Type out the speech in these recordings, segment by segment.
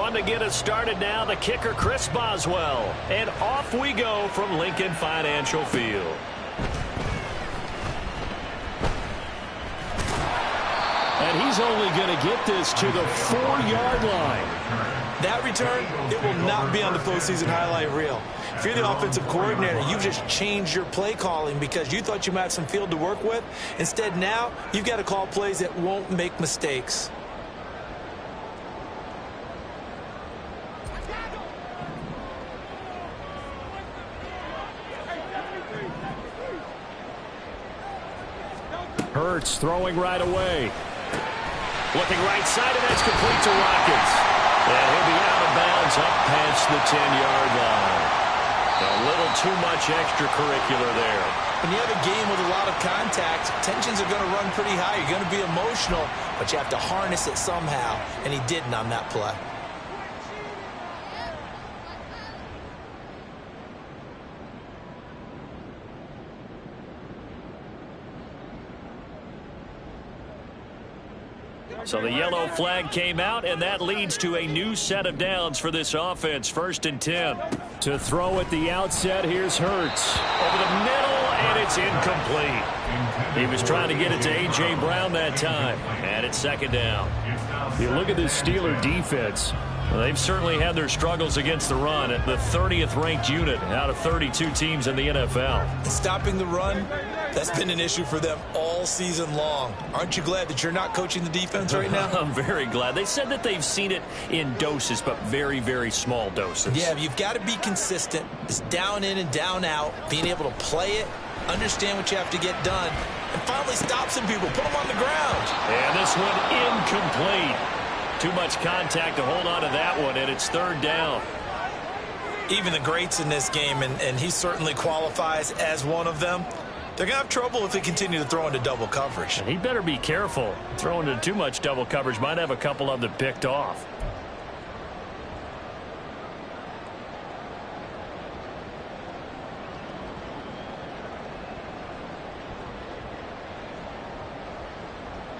On to get us started now, the kicker, Chris Boswell. And off we go from Lincoln Financial Field. And he's only going to get this to the 4-yard line. That return, it will not be on the postseason highlight reel. If you're the offensive coordinator, you've just changed your play calling because you thought you might have some field to work with. Instead, now, you've got to call plays that won't make mistakes. Hurts throwing right away. Looking right side, and that's complete to Watkins. And he'll be out of bounds up past the 10-yard line. A little too much extracurricular there. When you have a game with a lot of contact, tensions are going to run pretty high. You're going to be emotional, but you have to harness it somehow, and he didn't on that play. So the yellow flag came out, and that leads to a new set of downs for this offense. 1st and 10. To throw at the outset, here's Hurts. Over the middle, and it's incomplete. He was trying to get it to A.J. Brown that time. And it's 2nd down. You look at this Steeler defense. Well, they've certainly had their struggles against the run at the 30th ranked unit out of 32 teams in the NFL. Stopping the run, that's been an issue for them all season long. Aren't you glad that you're not coaching the defense right now? I'm very glad. They said that they've seen it in doses, but very, very small doses. Yeah, you've got to be consistent. It's down in and down out, being able to play it, understand what you have to get done, and finally stop some people, put them on the ground. And this one incomplete. Too much contact to hold on to that one, and it's 3rd down. Even the greats in this game, and he certainly qualifies as one of them, they're going to have trouble if they continue to throw into double coverage. And he better be careful. Throwing into too much double coverage might have a couple of them picked off.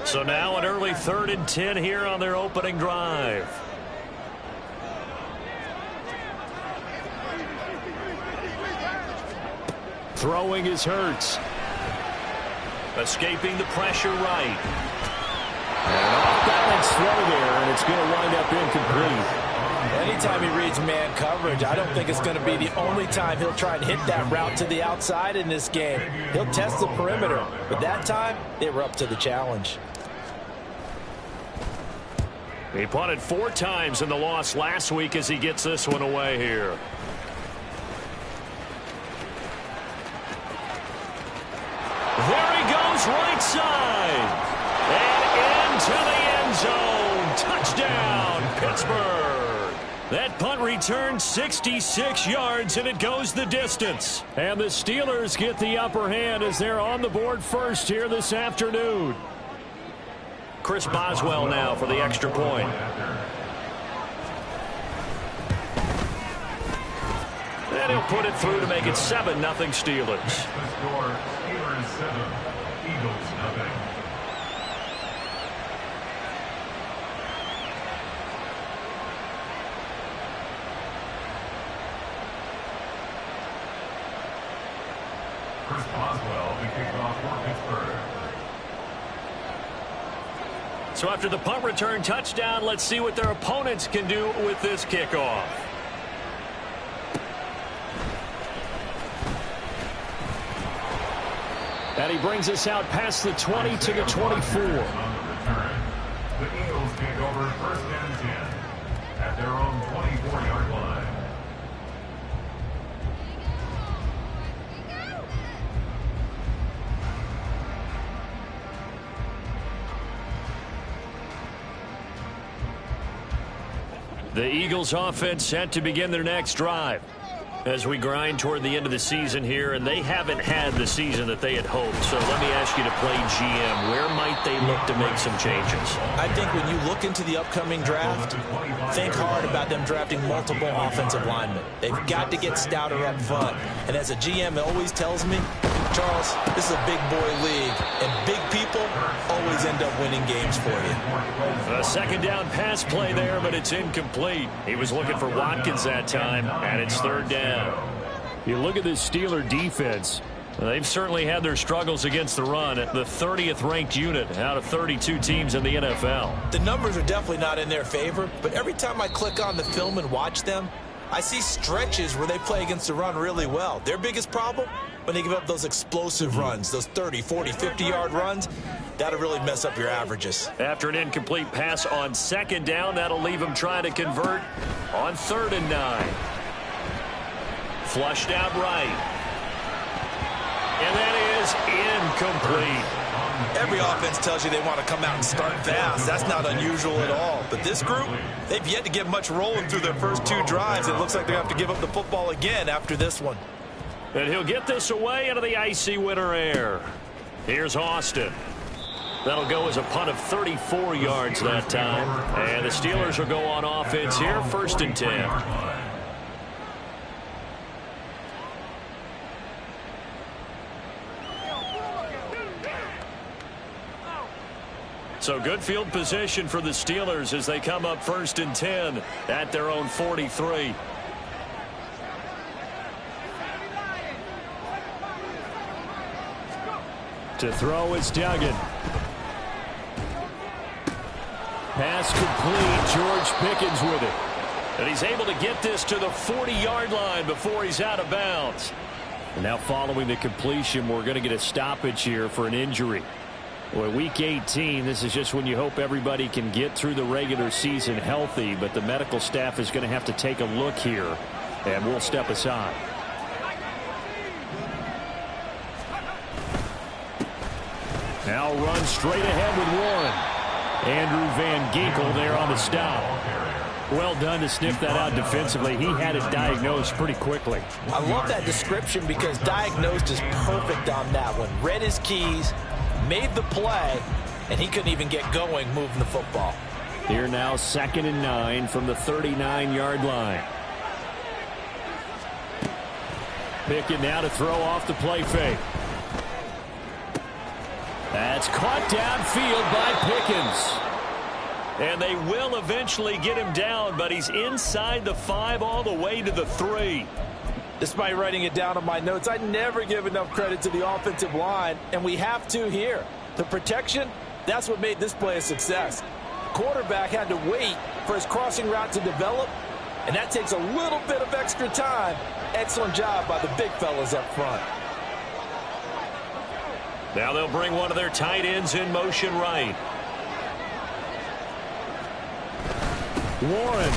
So now an early 3rd and 10 here on their opening drive. Throwing is Hurts. Escaping the pressure right. And off balance throw there, and it's going to wind up incomplete. Anytime he reads man coverage, I don't think it's going to be the only time he'll try and hit that route to the outside in this game. He'll test the perimeter, but that time they were up to the challenge. He punted 4 times in the loss last week as he gets this one away here. There he goes, right side. And into the end zone. Touchdown, Pittsburgh. That punt returned 66 yards, and it goes the distance. And the Steelers get the upper hand as they're on the board first here this afternoon. Chris Boswell now for the extra point. And he'll put it through to make it 7-0 Steelers. The score, Steelers 7, Eagles nothing. Chris Boswell, the kickoff for Pittsburgh. So after the punt return touchdown, let's see what their opponents can do with this kickoff. And he brings us out past the 20 to the 24. On the return, the Eagles kick over 1st and 10 at their own 24-yard line. The Eagles offense set to begin their next drive as we grind toward the end of the season here, and they haven't had the season that they had hoped. So let me ask you to play GM. Where might they look to make some changes? I think when you look into the upcoming draft, think hard about them drafting multiple offensive linemen. They've got to get stouter up front. And as a GM always tells me, Charles, this is a big boy league, and big people simple always end up winning games for you. A second down pass play there, but it's incomplete. He was looking for Watkins that time, and it's third down. You look at this Steeler defense. They've certainly had their struggles against the run. The 30th ranked unit out of 32 teams in the NFL. The numbers are definitely not in their favor, but every time I click on the film and watch them, I see stretches where they play against the run really well. Their biggest problem? When they give up those explosive runs, those 30, 40, 50-yard runs, that'll really mess up your averages. After an incomplete pass on second down, that'll leave them trying to convert on 3rd and 9. Flushed out right. And that is incomplete. Every offense tells you they want to come out and start fast. That's not unusual at all. But this group, they've yet to get much rolling through their first 2 drives. It looks like they have to give up the football again after this one. And he'll get this away into the icy winter air. Here's Austin. That'll go as a punt of 34 yards that time. And the Steelers will go on offense here, 1st and 10. So good field position for the Steelers as they come up 1st and 10 at their own 43. To throw is Duggan. Pass complete. George Pickens with it. And he's able to get this to the 40-yard line before he's out of bounds. And now following the completion, we're going to get a stoppage here for an injury. Well, week 18, this is just when you hope everybody can get through the regular season healthy, but the medical staff is going to have to take a look here, and we'll step aside. Now run straight ahead with Warren. Andrew Van Ginkel there on the stop. Well done to sniff that out defensively. He had it diagnosed pretty quickly. I love that description because diagnosed is perfect on that one. Read his keys, made the play, and he couldn't even get going moving the football. Here now 2nd and 9 from the 39-yard line. Pickett now to throw off the play fake. That's caught downfield by Pickens. And they will eventually get him down, but he's inside the 5 all the way to the 3. Despite writing it down on my notes, I never give enough credit to the offensive line, and we have to here. The protection, that's what made this play a success. Quarterback had to wait for his crossing route to develop, and that takes a little bit of extra time. Excellent job by the big fellas up front. Now they'll bring one of their tight ends in motion right. Warren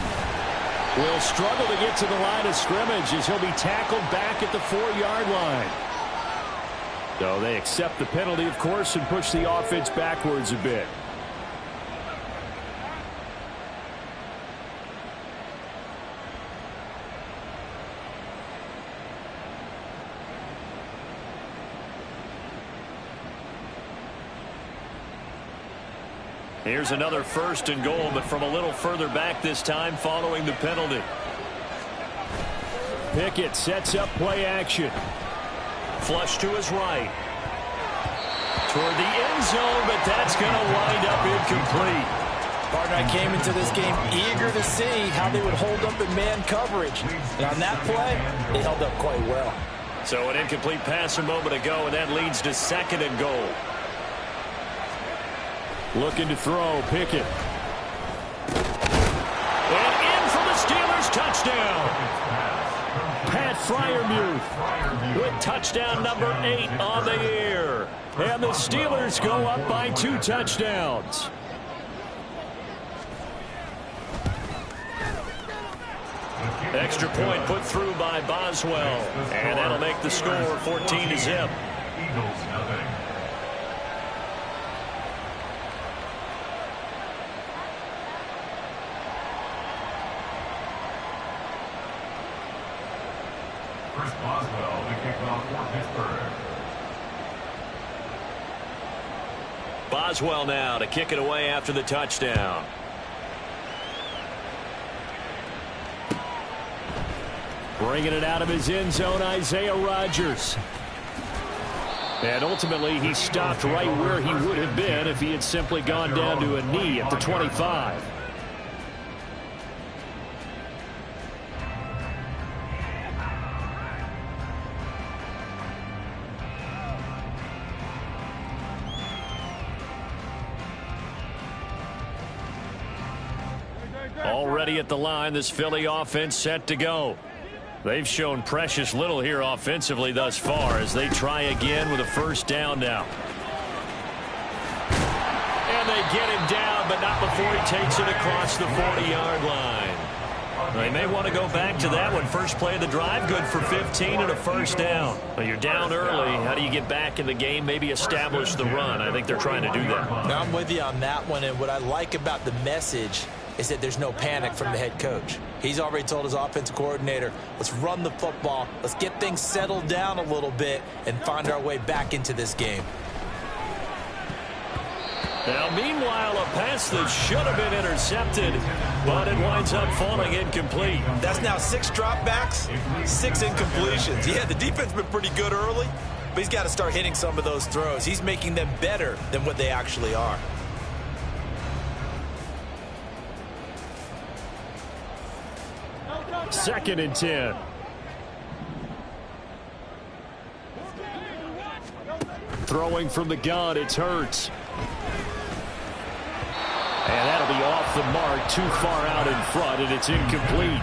will struggle to get to the line of scrimmage as he'll be tackled back at the 4-yard line. So they accept the penalty, of course, and push the offense backwards a bit. Here's another 1st and goal, but from a little further back this time following the penalty. Pickett sets up play action. Flush to his right. Toward the end zone, but that's going to wind up incomplete. Partner, I came into this game eager to see how they would hold up in man coverage. And on that play, they held up quite well. So an incomplete pass a moment ago, and that leads to 2nd and goal. Looking to throw, Pickett. And in for the Steelers, touchdown. Pat Freiermuth with touchdown number 8 on the year. And the Steelers go up by 2 touchdowns. Extra point put through by Boswell. And that'll make the score 14-0. Eagles nothing. Chris Boswell to kick off for Pittsburgh. Boswell now to kick it away after the touchdown. Bringing it out of his end zone, Isaiah Rodgers. And ultimately, he stopped right where he would have been if he had simply gone down to a knee at the 25. Already at the line, this Philly offense set to go. They've shown precious little here offensively thus far as they try again with a first down now. And they get him down, but not before he takes it across the 40-yard line. They may want to go back to that one. First play of the drive, good for 15 and a first down. But you're down early. How do you get back in the game, maybe establish the run? I think they're trying to do that. Now, I'm with you on that one, and what I like about the message is that there's no panic from the head coach. He's already told his offensive coordinator, let's run the football, let's get things settled down a little bit and find our way back into this game. Now, meanwhile, a pass that should have been intercepted, but it winds up falling incomplete. That's now 6 dropbacks, 6 incompletions. Yeah, the defense has been pretty good early, but he's got to start hitting some of those throws. He's making them better than what they actually are. Second and 10. Throwing from the gun, it's Hurts. And that'll be off the mark, too far out in front, and it's incomplete.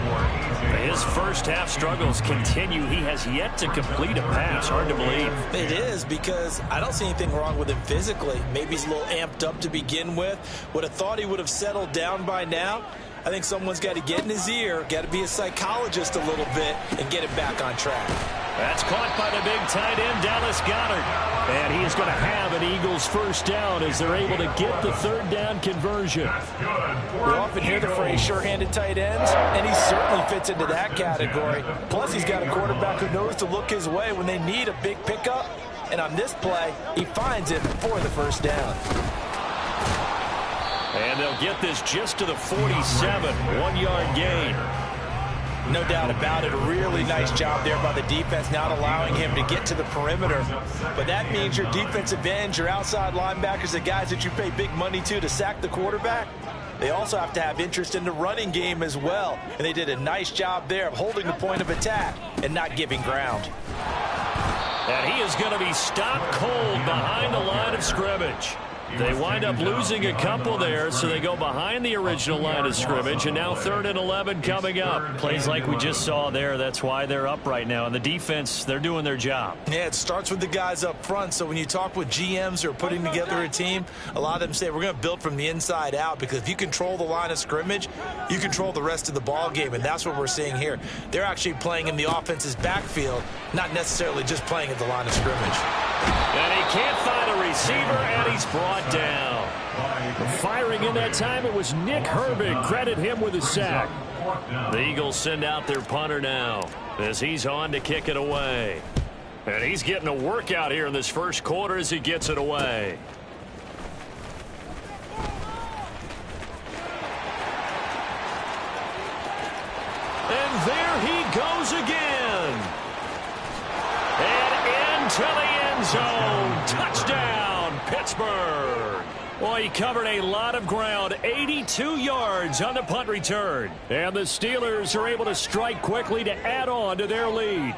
His first half struggles continue. He has yet to complete a pass. Hard to believe. It is, because I don't see anything wrong with him physically. Maybe he's a little amped up to begin with. Would have thought he would have settled down by now. I think someone's got to get in his ear, got to be a psychologist a little bit, and get him back on track. That's caught by the big tight end, Dallas Goedert. And he is going to have an Eagles first down as they're able to get the third down conversion. We often hear the phrase sure-handed tight ends, and he certainly fits into that category. Plus, he's got a quarterback who knows to look his way when they need a big pickup. And on this play, he finds it for the first down. And they'll get this just to the 47, 1-yard gain. No doubt about it. A really nice job there by the defense, not allowing him to get to the perimeter. But that means your defensive ends, your outside linebackers, the guys that you pay big money to sack the quarterback, they also have to have interest in the running game as well. And they did a nice job there of holding the point of attack and not giving ground. And he is going to be stopped cold behind the line of scrimmage. They wind up losing a couple there, so they go behind the original line of scrimmage, and now 3rd and 11 coming up. Plays like we just saw there, that's why they're up right now. And the defense, they're doing their job. Yeah, it starts with the guys up front, so when you talk with GMs who are putting together a team, a lot of them say we're going to build from the inside out, because if you control the line of scrimmage, you control the rest of the ball game, and that's what we're seeing here. They're actually playing in the offense's backfield, not necessarily just playing at the line of scrimmage. And he can't find a receiver, and he's brought down. Firing in that time, it was Nick Herbig. Credit him with a sack. The Eagles send out their punter now as he's on to kick it away. And he's getting a workout here in this first quarter as he gets it away. And there he goes again. And into the end zone. Touchdown, Pittsburgh. Well, he covered a lot of ground, 82 yards on the punt return. And the Steelers are able to strike quickly to add on to their lead.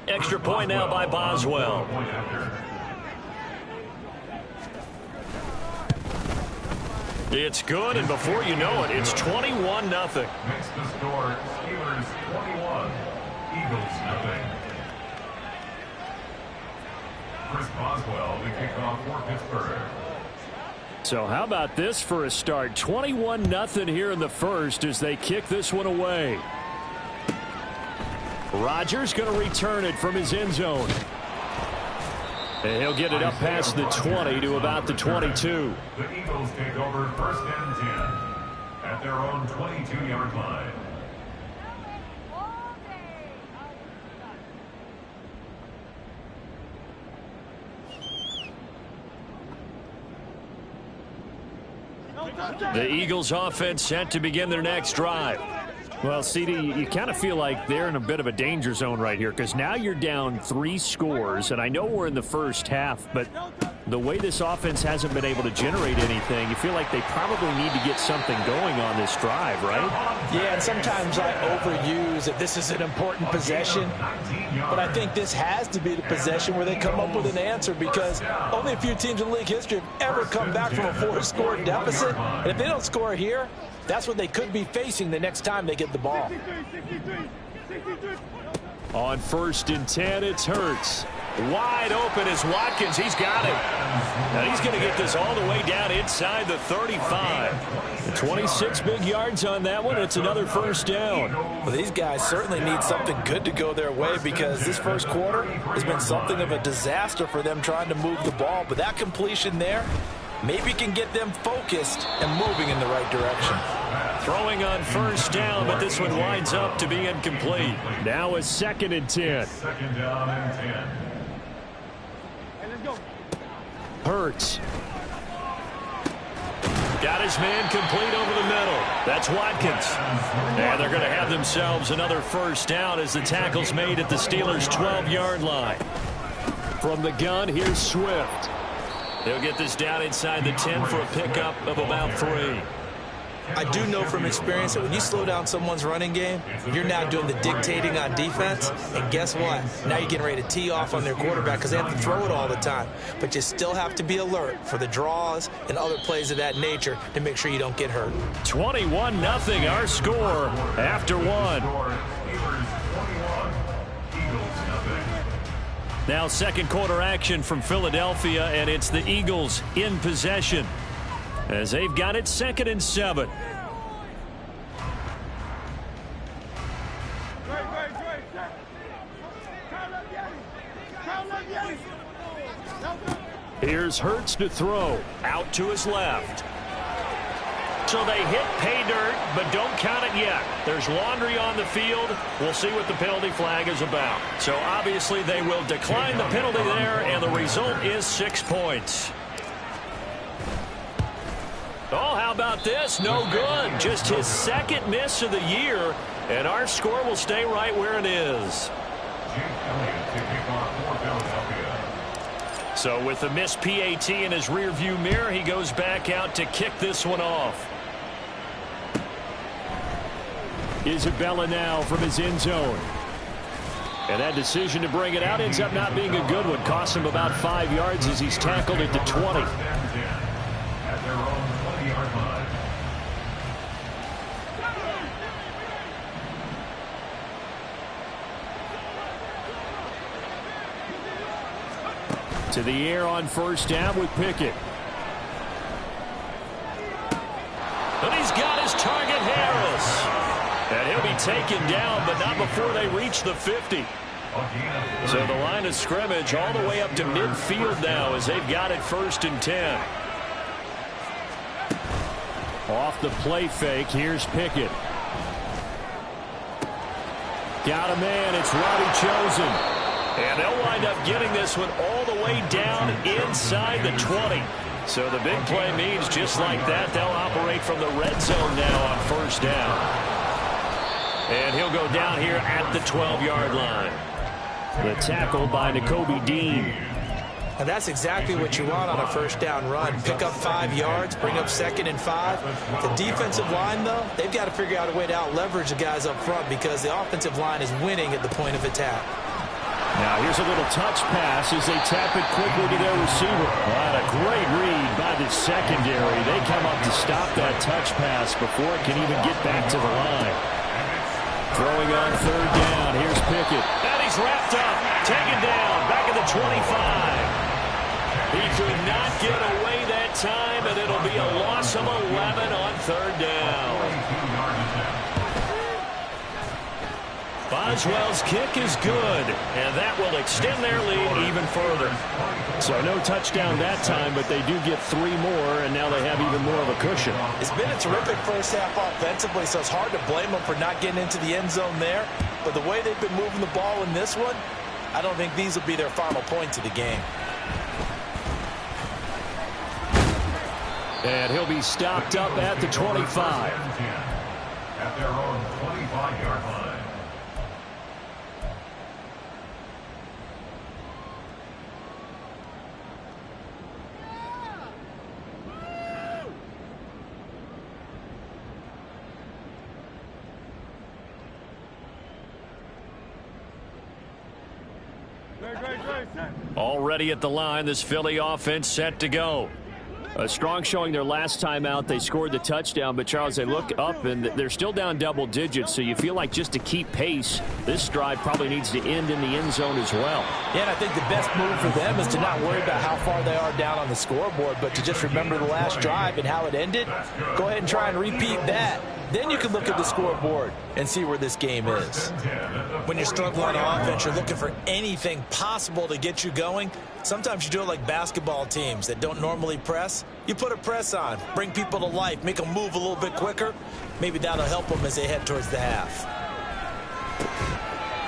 Extra point now by Boswell. It's good, and before you know it, it's 21-0. Makes the score Steelers 21, Eagles 0. Chris Boswell, the kickoff for Pittsburgh. So how about this for a start? 21-0 here in the first as they kick this one away. Rodgers going to return it from his end zone. And he'll get it up past the 20 to about the 22. The Eagles take over 1st and 10 at their own 22-yard line. The Eagles offense set to begin their next drive. Well, CD, you kind of feel like they're in a bit of a danger zone right here because now you're down 3 scores, and I know we're in the first half, but the way this offense hasn't been able to generate anything, you feel like they probably need to get something going on this drive, right? Yeah, and sometimes I overuse that this is an important possession, but I think this has to be the possession where they come up with an answer because only a few teams in league history have ever come back from a 4-score deficit, and if they don't score here, that's what they could be facing the next time they get the ball. On 1st and 10, it's Hurts. Wide open is Watkins. He's got it. Now he's going to get this all the way down inside the 35. 26 big yards on that one. It's another first down. Well, these guys certainly need something good to go their way because this first quarter has been something of a disaster for them trying to move the ball. But that completion there maybe can get them focused and moving in the right direction. Throwing on first down, but this one winds up to be incomplete. Now a 2nd and 10. 2nd down and 10. Hurts. Got his man complete over the middle. That's Watkins. And they're going to have themselves another first down as the tackle's made at the Steelers' 12-yard line. From the gun, here's Swift. He'll get this down inside the 10 for a pickup of about 3. I do know from experience that when you slow down someone's running game, you're now doing the dictating on defense. And guess what? Now you're getting ready to tee off on their quarterback because they have to throw it all the time. But you still have to be alert for the draws and other plays of that nature to make sure you don't get hurt. 21-0 our score after 1. Now 2nd quarter action from Philadelphia, and it's the Eagles in possession as they've got it 2nd and 7. Here's Hurts to throw. Out to his left. So they hit pay dirt, but don't count it yet. There's laundry on the field. We'll see what the penalty flag is about. So obviously they will decline the penalty there, and the result is 6 points. Oh, how about this? No good. Just his 2nd miss of the year, and our score will stay right where it is. So with the missed PAT in his rearview mirror, he goes back out to kick this one off. Isabella now from his end zone. And that decision to bring it out ends up not being a good one. Costs him about 5 yards as he's tackled at the 20. At their own 20-yard line. To the air on first down with Pickett. And he's got his target, Harris. And he'll be taken down, but not before they reach the 50. So the line of scrimmage all the way up to midfield now as they've got it 1st and 10. Off the play fake, here's Pickett. Got a man, it's Robbie Chosen. And they'll wind up getting this one all the way down inside the 20. So the big play means just like that, they'll operate from the red zone now on first down. And he'll go down here at the 12-yard line. The tackle by Nakobe Dean. And that's exactly what you want on a first down run. Pick up 5 yards, bring up 2nd and 5. The defensive line, though, they've got to figure out a way to out-leverage the guys up front because the offensive line is winning at the point of attack. Now here's a little touch pass as they tap it quickly to their receiver. What a great read by the secondary. They come up to stop that touch pass before it can even get back to the line. Throwing on 3rd down. Here's Pickett. And he's wrapped up. Taken down. Back at the 25. He could not get away that time, and it'll be a loss of 11 on 3rd down. Boswell's kick is good, and that will extend their lead even further. So no touchdown that time, but they do get 3 more, and now they have even more of a cushion. It's been a terrific first half offensively, so it's hard to blame them for not getting into the end zone there. But the way they've been moving the ball in this one, I don't think these will be their final points of the game. And he'll be stopped up at the 25. At their own 25-yard line. Already at the line, this Philly offense set to go. A strong showing their last time out. They scored the touchdown, but Charles, they look up and they're still down double digits, so you feel like just to keep pace, this drive probably needs to end in the end zone as well. Yeah, and I think the best move for them is to not worry about how far they are down on the scoreboard, but to just remember the last drive and how it ended. Go ahead and try and repeat that. Then you can look at the scoreboard and see where this game is. When you're struggling on offense, you're looking for anything possible to get you going. Sometimes you do it like basketball teams that don't normally press. You put a press on, bring people to life, make them move a little bit quicker. Maybe that'll help them as they head towards the half.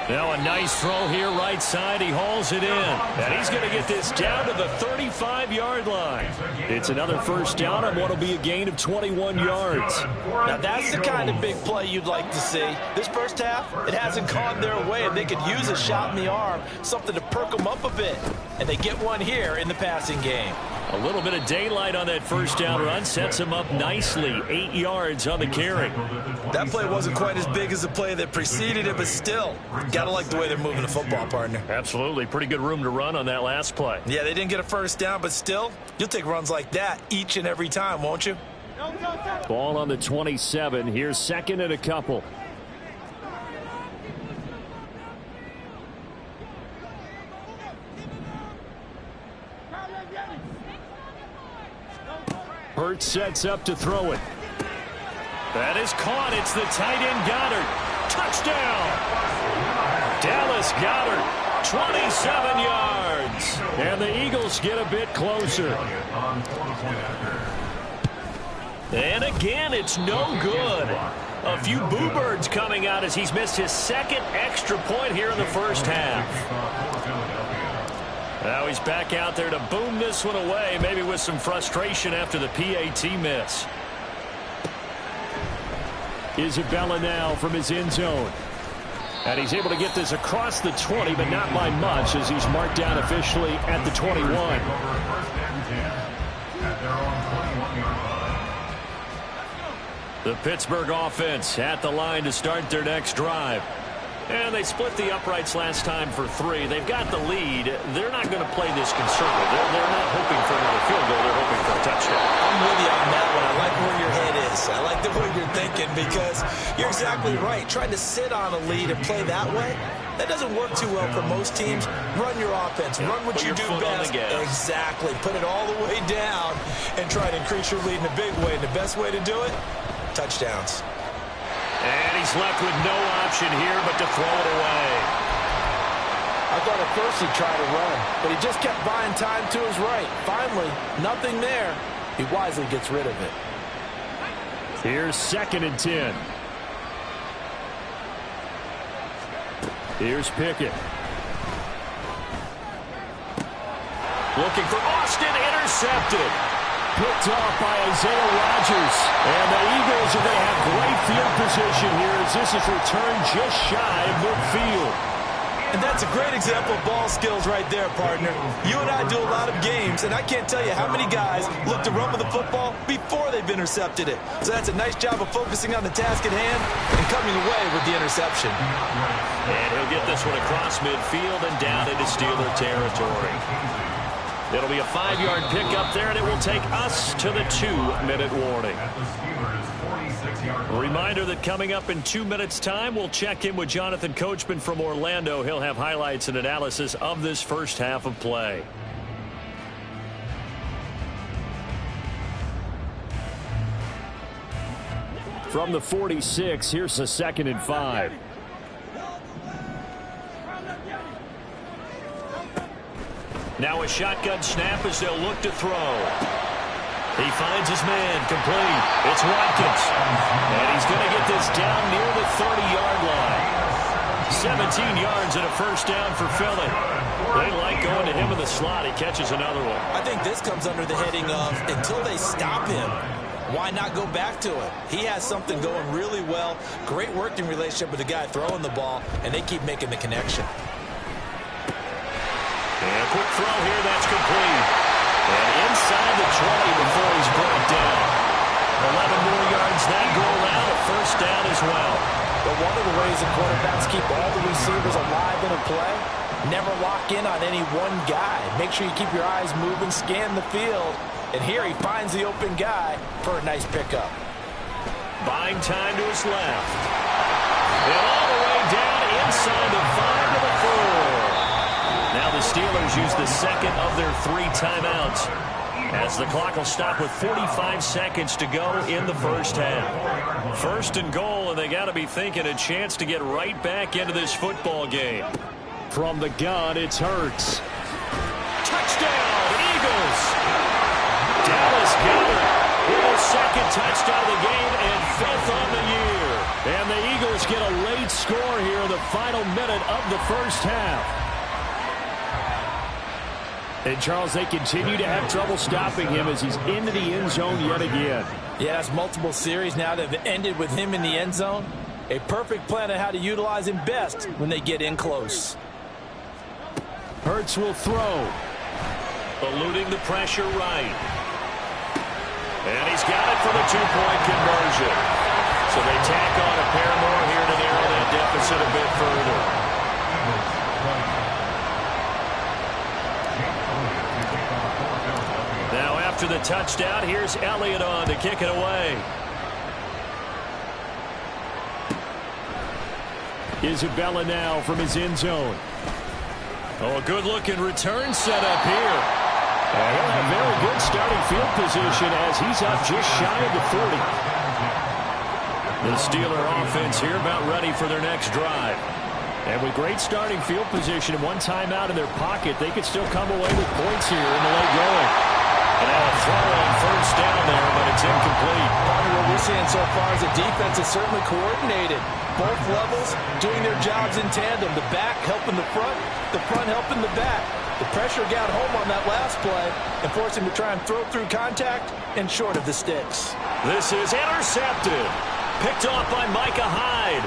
Now a nice throw here right side. He hauls it in. And he's going to get this down to the 35-yard line. It's another first down on what will be a gain of 21 yards. Now that's the kind of big play you'd like to see. This first half, it hasn't gone their way, and they could use a shot in the arm, something to perk them up a bit. And they get one here in the passing game. A little bit of daylight on that first down run sets him up nicely. 8 yards on the carry. That play wasn't quite as big as the play that preceded it, but still, gotta like the way they're moving the football, partner. Absolutely. Pretty good room to run on that last play. Yeah, they didn't get a first down, but still, you'll take runs like that each and every time, won't you? Ball on the 27. Here's second and a couple. Hurts sets up to throw it. That is caught. It's the tight end Goddard. Touchdown! Dallas Goddard, 27 yards. And the Eagles get a bit closer. And again, it's no good. A few boo birds coming out as he's missed his second extra point here in the first half. Now he's back out there to boom this one away, maybe with some frustration after the PAT miss. Isabella now from his end zone. And he's able to get this across the 20, but not by much as he's marked down officially at the 21. The Pittsburgh offense at the line to start their next drive. And they split the uprights last time for 3. They've got the lead. They're not going to play this conservative. They're not hoping for another field goal. They're hoping for a touchdown. I'm with you on that one. I like where your head is. I like the way you're thinking because you're exactly right. Trying to sit on a lead and play that way, that doesn't work too well for most teams. Run your offense. Run what you do best. Exactly. Put it all the way down and try to increase your lead in a big way. And the best way to do it, touchdowns. And he's left with no option here but to throw it away. I thought at first he'd try to run, but he just kept buying time to his right. Finally, nothing there. He wisely gets rid of it. Here's second and 10. Here's Pickett. Looking for Austin, intercepted. Picked off by Isaiah Rodgers. And the Eagles are going to have great field position here as this is returned just shy of midfield. And that's a great example of ball skills right there, partner. You and I do a lot of games, and I can't tell you how many guys look to run with the football before they've intercepted it. So that's a nice job of focusing on the task at hand and coming away with the interception. And he'll get this one across midfield and down into Steeler territory. It'll be a 5-yard pickup there, and it will take us to the 2-minute warning. A reminder that coming up in 2 minutes' time, we'll check in with Jonathan Coachman from Orlando. He'll have highlights and analysis of this first half of play. From the 46, here's the 2nd and 5. Now a shotgun snap as they'll look to throw. He finds his man, complete. It's Watkins. And he's going to get this down near the 30-yard line. 17 yards and a first down for Philly. They like going to him in the slot. He catches another one. I think this comes under the heading of until they stop him, why not go back to it? He has something going really well. Great working relationship with the guy throwing the ball, and they keep making the connection. And a quick throw here, that's complete. And inside the 20 before he's brought down. 11 more yards that go around, a first down as well. But one of the ways that quarterbacks keep all the receivers alive in a play, never lock in on any one guy. Make sure you keep your eyes moving, scan the field. And here he finds the open guy for a nice pickup. Buying time to his left. And all the way down inside the 5 to the 4. Now the Steelers use the second of their 3 timeouts, as the clock will stop with 45 seconds to go in the first half. First and goal, and they got to be thinking a chance to get right back into this football game. From the gun, it's Hurts. Touchdown, Eagles! Dallas Goedert with a second touchdown of the game and 5th on the year. And the Eagles get a late score here in the final minute of the first half. And, Charles, they continue to have trouble stopping him as he's into the end zone yet again. Yeah, it's multiple series now that have ended with him in the end zone. A perfect plan on how to utilize him best when they get in close. Hurts will throw. Eluding the pressure right. And he's got it for the 2-point conversion. So they tack on a pair more here to narrow that deficit a bit further. Now after the touchdown, here's Elliott on to kick it away. Isabella now from his end zone. Oh, a good-looking return set up here. And he'll have very good starting field position as he's up just shy of the 40. The Steeler offense here about ready for their next drive. And with great starting field position and one timeout in their pocket, they could still come away with points here in the late going. And a throw on first down there, but it's incomplete. What we're seeing so far is the defense is certainly coordinated. Both levels doing their jobs in tandem. The back helping the front helping the back. The pressure got home on that last play and forced him to try and throw through contact and short of the sticks. This is intercepted. Picked off by Micah Hyde.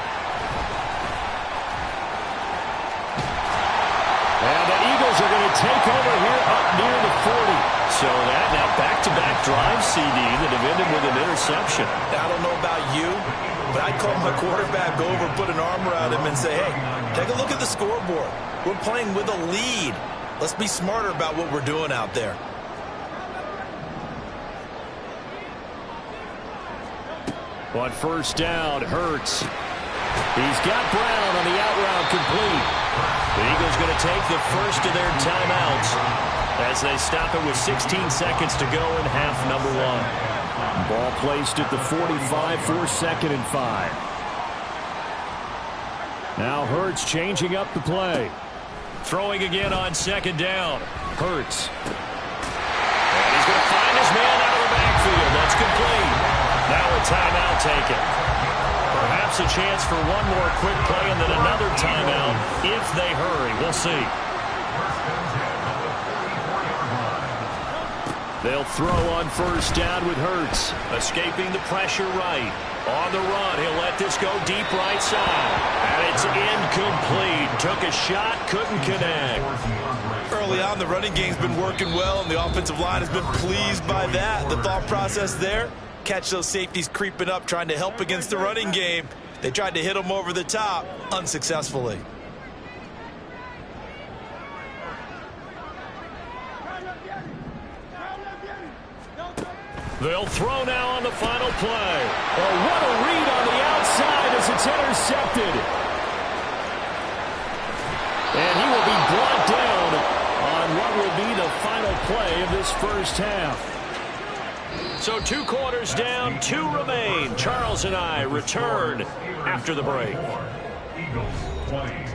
And the Eagles are going to take over here up near the 40. So that now back-to-back drive, CD, that have ended with an interception. I don't know about you, but I'd call my quarterback over, put an arm around him, and say, hey, take a look at the scoreboard. We're playing with a lead. Let's be smarter about what we're doing out there. On first down, Hurts. He's got Brown on the out route complete. The Eagles going to take the first of their timeouts as they stop it with 16 seconds to go in half number 1. Ball placed at the 45 for 2nd and 5. Now Hurts changing up the play. Throwing again on 2nd down. Hurts. And he's going to find his man out of the backfield. That's complete. Now a timeout taken. Perhaps a chance for one more quick play and then another timeout if they hurry. We'll see. They'll throw on first down with Hurts. Escaping the pressure right. On the run, he'll let this go deep right side. And it's incomplete. Took a shot, couldn't connect. Early on, the running game's been working well, and the offensive line has been pleased by that. The thought process there, catch those safeties creeping up, trying to help against the running game. They tried to hit them over the top, unsuccessfully. They'll throw now on the final play. Oh, what a read on the outside as it's intercepted. And he will be brought down on what will be the final play of this first half. So 2 quarters down, 2 remain. Charles and I return after the break. Eagles 20.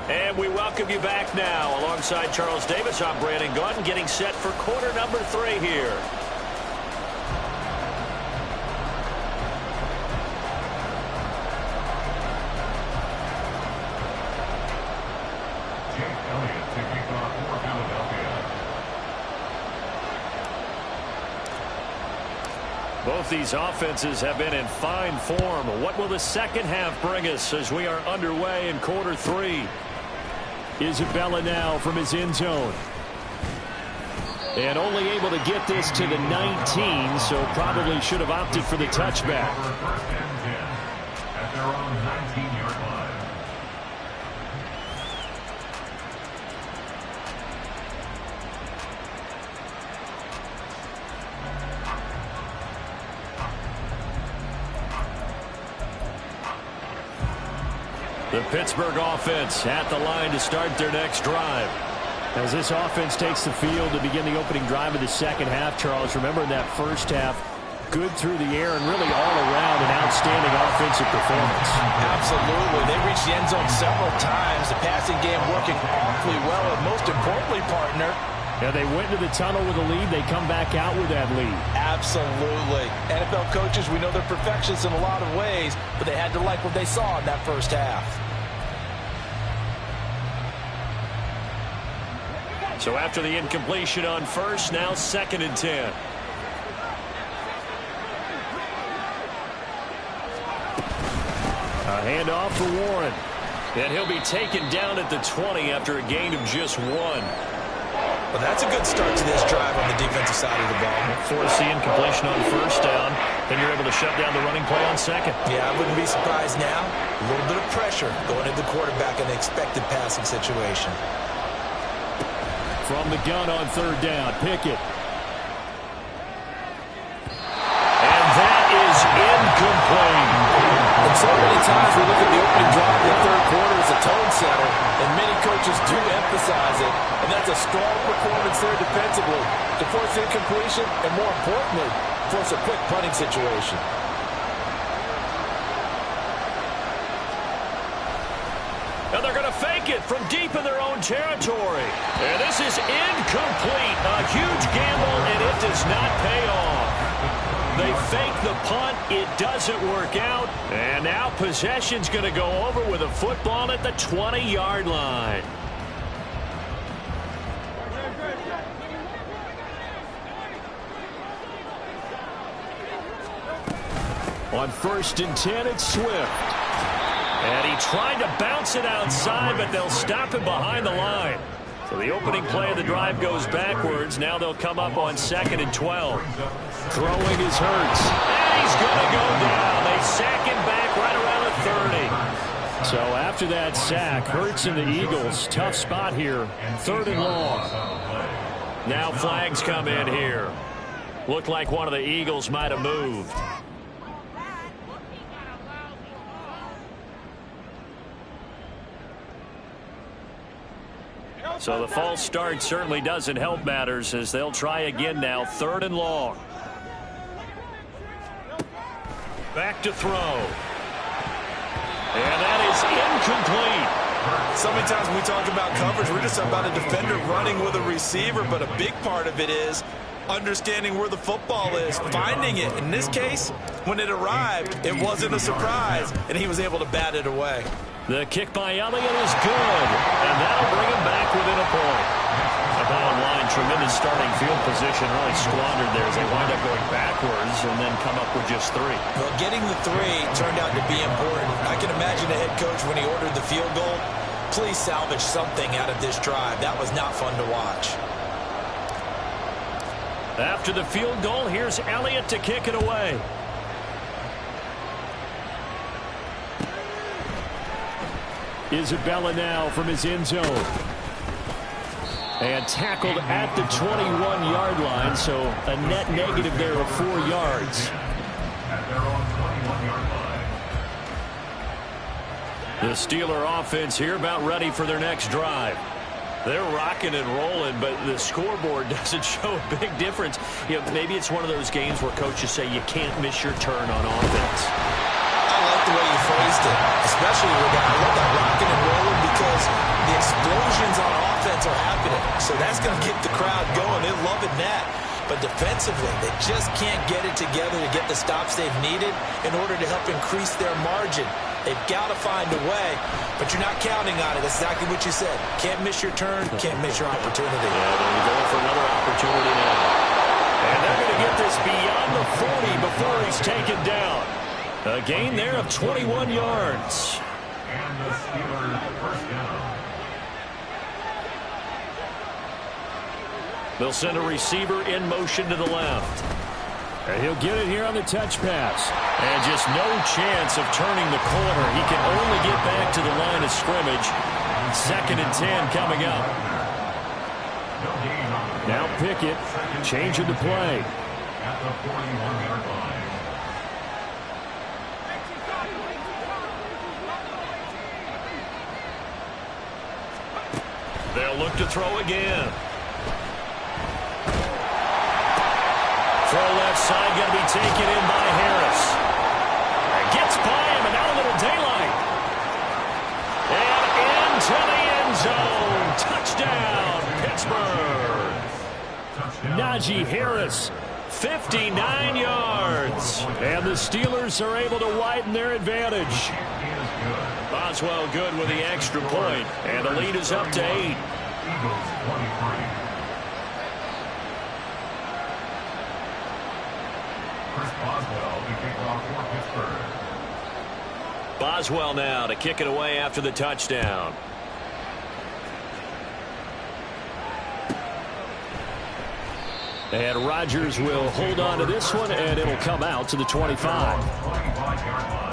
And we welcome you back now. Alongside Charles Davis, I'm Brandon Gaudin, getting set for quarter number 3 here. Jake Elliott to kick off for Philadelphia. Both these offenses have been in fine form. What will the second half bring us as we are underway in quarter 3? Isabella now from his end zone. And only able to get this to the 19, so probably should have opted for the touchback. First and 10 at their own 19-yard line. The Pittsburgh offense at the line to start their next drive. As this offense takes the field to begin the opening drive of the second half, Charles, remember in that first half, good through the air and really all around an outstanding offensive performance. Absolutely. They reached the end zone several times. The passing game working awfully well, and most importantly, partner, yeah, they went to the tunnel with a lead. They come back out with that lead. absolutely. NFL coaches, we know they're perfectionists in a lot of ways, but they had to like what they saw in that first half. So after the incompletion on first, now 2nd and 10. A handoff for Warren. And he'll be taken down at the 20 after a gain of just 1. Well, that's a good start to this drive on the defensive side of the ball. Force the incompletion on first down. Then you're able to shut down the running play on second. Yeah, I wouldn't be surprised now. A little bit of pressure going into the quarterback in the expected passing situation. From the gun on 3rd down, Pickett. And that is incomplete. And so many times we look at the opening drive of the third quarter as a tone setter, and many coaches do emphasize it, and that's a strong performance there defensively to force incompletion and, more importantly, force a quick punting situation. And they're going to fake it from deep in their own territory. And this is incomplete. A huge gamble, and it does not pay off. They fake the punt. It doesn't work out. And now possession's going to go over with a football at the 20-yard line. On 1st and 10, it's Swift. And he tried to bounce it outside, but they'll stop him behind the line. So the opening play of the drive goes backwards. Now they'll come up on 2nd and 12. Throwing is Hurts. And he's going to go down. They sack him back right around the 30. So after that sack, Hurts and the Eagles, tough spot here. 3rd and long. Now flags come in here. Looked like one of the Eagles might have moved. So the false start certainly doesn't help matters as they'll try again now. 3rd and long. Back to throw. And that is incomplete. So many times when we talk about coverage, we're just about a defender running with a receiver, but a big part of it is understanding where the football is, finding it. In this case, when it arrived, it wasn't a surprise, and he was able to bat it away. The kick by Elliott is good, and that'll bring him back within a point. The bottom line, tremendous starting field position, really squandered there as they wind up going backwards and then come up with just 3. Well, getting the 3 turned out to be important. I can imagine the head coach when he ordered the field goal, please salvage something out of this drive. That was not fun to watch. After the field goal, here's Elliott to kick it away. Isabella now from his end zone. And tackled at the 21-yard line, so a net negative there of 4 yards. At their own 21-yard line. The Steeler offense here about ready for their next drive. They're rocking and rolling, but the scoreboard doesn't show a big difference. You know, maybe it's one of those games where coaches say you can't miss your turn on offense. I like the way you phrased it, especially with that rocking and rolling, because That's going to get the crowd going. They're loving that. But defensively, they just can't get it together to get the stops they've needed in order to help increase their margin. They've got to find a way, but you're not counting on it. That's exactly what you said. Can't miss your turn, can't miss your opportunity. Yeah, they're going for another opportunity now. And they're going to get this beyond the 40 before he's taken down. A gain there of 21 yards. And the Steelers first down. They'll send a receiver in motion to the left. And he'll get it here on the touch pass. And just no chance of turning the corner. He can only get back to the line of scrimmage. 2nd and 10 coming up. Now Pickett changing the play. At the 41-yard line. They'll look to throw again. Throw left side, going to be taken in by Harris. Gets by him, and now a little daylight. And into the end zone. Touchdown, Pittsburgh. Najee Harris, 59 yards. And the Steelers are able to widen their advantage. Boswell good with the extra point, and the lead is up to 8. Eagles 23. Chris Boswell to kick off for Pittsburgh. Boswell now to kick it away after the touchdown. And Rodgers will hold on to this one, and it'll come out to the 25. 25-yard line.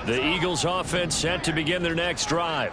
The Eagles offense set to begin their next drive.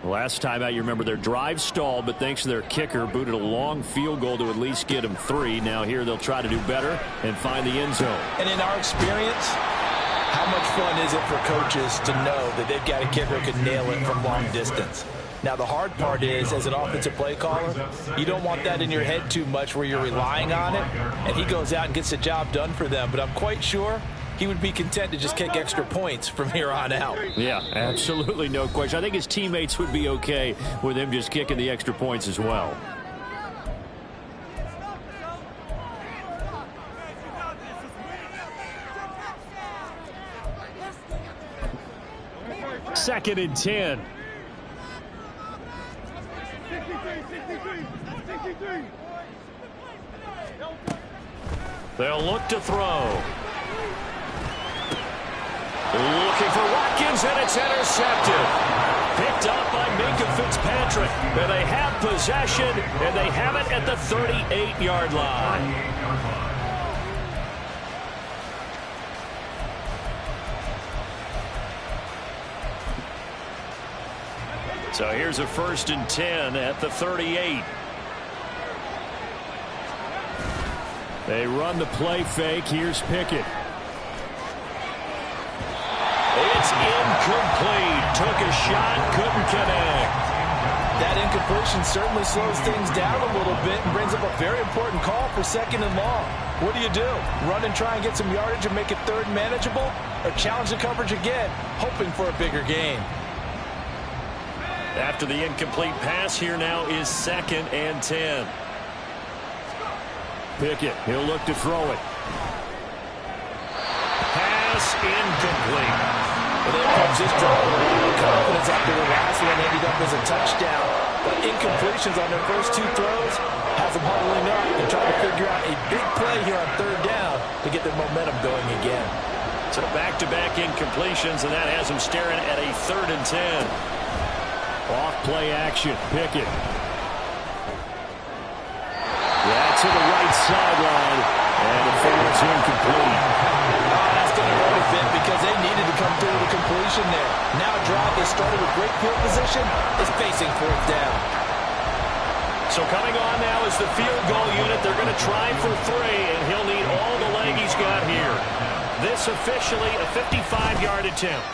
Last time out, you remember their drive stalled, but thanks to their kicker, booted a long field goal to at least get them 3. Now here they'll try to do better and find the end zone. And in our experience, how much fun is it for coaches to know that they've got a kicker who can nail it from long distance? Now, the hard part is, as an offensive play caller, you don't want that in your head too much where you're relying on it, and he goes out and gets the job done for them. But I'm quite sure he would be content to just kick extra points from here on out. Yeah, absolutely, no question. I think his teammates would be okay with him just kicking the extra points as well. Second and 10. They'll look to throw. Looking for Watkins, and it's intercepted. Picked up by Minkah Fitzpatrick. And they have possession, and they have it at the 38-yard line. So here's a 1st and 10 at the 38. They run the play fake. Here's Pickett. It's incomplete. Took a shot, couldn't connect. That incompletion certainly slows things down a little bit and brings up a very important call for 2nd and long. What do? Run and try and get some yardage and make it 3rd manageable? Or challenge the coverage again, hoping for a bigger gain? After the incomplete pass, here now is 2nd and 10. Pickett, he'll look to throw it. Pass incomplete. And there comes this drive with a lot of confidence after the last one ended up as a touchdown. But incompletions on their first 2 throws has them huddling up and trying to figure out a big play here on 3rd down to get their momentum going again. So back-to-back incompletions, and that has them staring at a 3rd and 10. Off play action, Pickett. Yeah, to the right sideline, and the throw is incomplete. That's going to hurt a bit because they needed to come through with a completion there. Now a drive that started with great field position is facing 4th down. So coming on now is the field goal unit. They're going to try for 3, and he'll need all the leg he's got here. This officially a 55-yard attempt.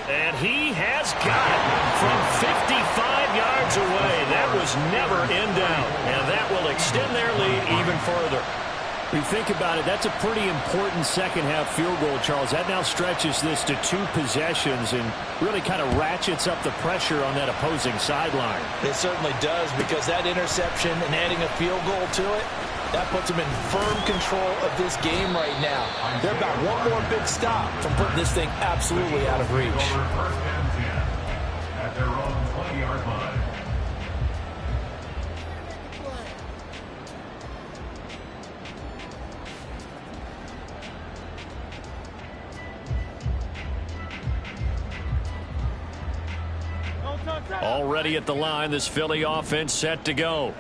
And he has got it from 55 yards away. That was never in doubt. And that will extend their lead even further. When you think about it, that's a pretty important second-half field goal, Charles. That now stretches this to 2 possessions and really kind of ratchets up the pressure on that opposing sideline. It certainly does, because that interception and adding a field goal to it, that puts them in firm control of this game right now. They're about one more big stop from putting this thing absolutely out of reach. First and 10 at their own 20-yard line. Already at the line, this Philly offense set to go.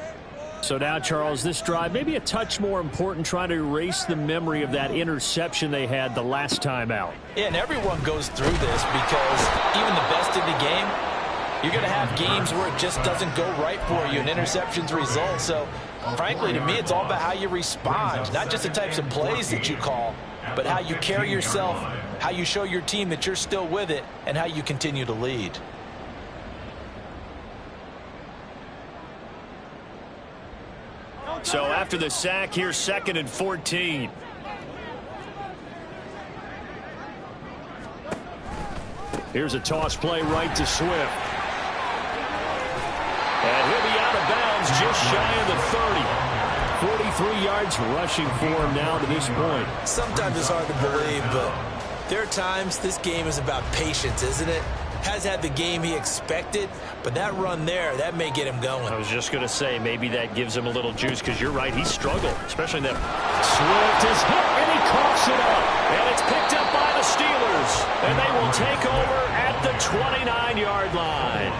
So now, Charles, this drive maybe a touch more important, trying to erase the memory of that interception they had the last time out. Yeah, and everyone goes through this, because even the best in the game, you're going to have games where it just doesn't go right for you and interceptions result. So, frankly, to me, it's all about how you respond, not just the types of plays that you call, but how you carry yourself, how you show your team that you're still with it, and how you continue to lead. So after the sack, here's 2nd and 14. Here's a toss play right to Swift. And he'll be out of bounds just shy of the 30. 43 yards rushing for him now to this point. Sometimes it's hard to believe, but there are times this game is about patience, isn't it? Has had the game he expected, but that run there, that may get him going. I was just going to say, maybe that gives him a little juice, because you're right, he struggled, especially that. Swift is hit, and he coughs it up. And it's picked up by the Steelers. And they will take over at the 29-yard line.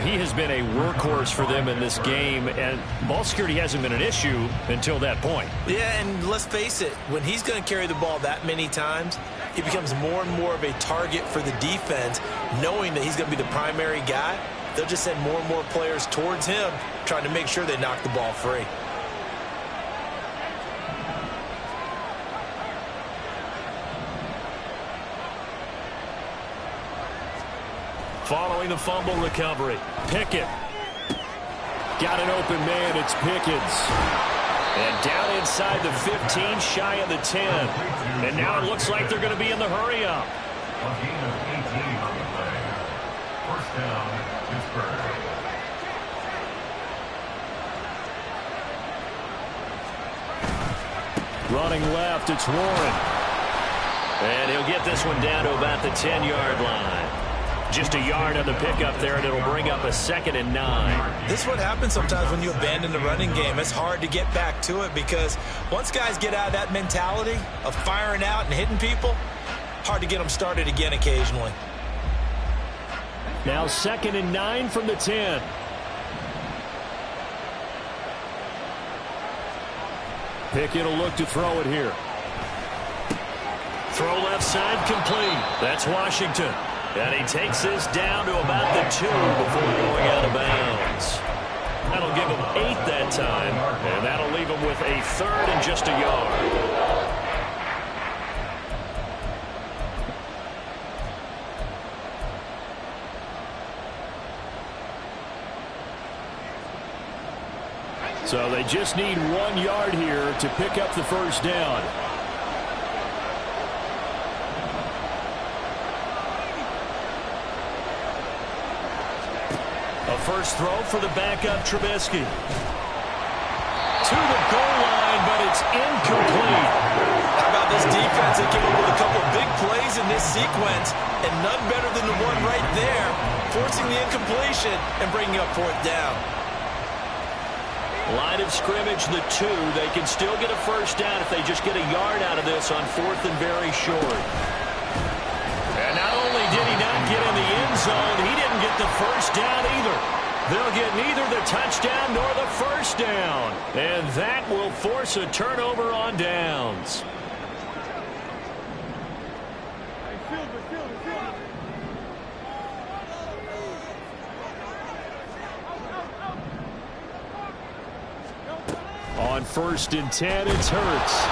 He has been a workhorse for them in this game, and ball security hasn't been an issue until that point. Yeah, and let's face it, when he's going to carry the ball that many times, he becomes more and more of a target for the defense, knowing that he's going to be the primary guy. They'll just send more and more players towards him, trying to make sure they knock the ball free. Following the fumble recovery, Pickett. Got an open man, it's Pickens. And down inside the 15, shy of the 10. And now it looks like they're going to be in the hurry-up. A gain of 18 on the play. First down, Pittsburgh. Running left, it's Warren. And he'll get this one down to about the 10-yard line. Just a yard on the pickup there, and it'll bring up a 2nd and 9. This is what happens sometimes when you abandon the running game. It's hard to get back to it, because once guys get out of that mentality of firing out and hitting people, hard to get them started again occasionally. Now 2nd and 9 from the 10. Pickett will look to throw it here. Throw left side complete. That's Washington. And he takes this down to about the 2 before going out of bounds. That'll give him 8 that time, and that'll leave him with a 3rd and just a yard. So they just need 1 yard here to pick up the first down. First throw for the backup, Trubisky. To the goal line, but it's incomplete. How about this defense? They came up with a couple of big plays in this sequence, and none better than the one right there, forcing the incompletion and bringing up 4th down. Line of scrimmage, the 2. They can still get a first down if they just get a yard out of this on 4th and very short. And not only did he not get in the end zone, he didn't get the first down either. They'll get neither the touchdown nor the first down. And that will force a turnover on downs. On 1st and 10, it's Hurts.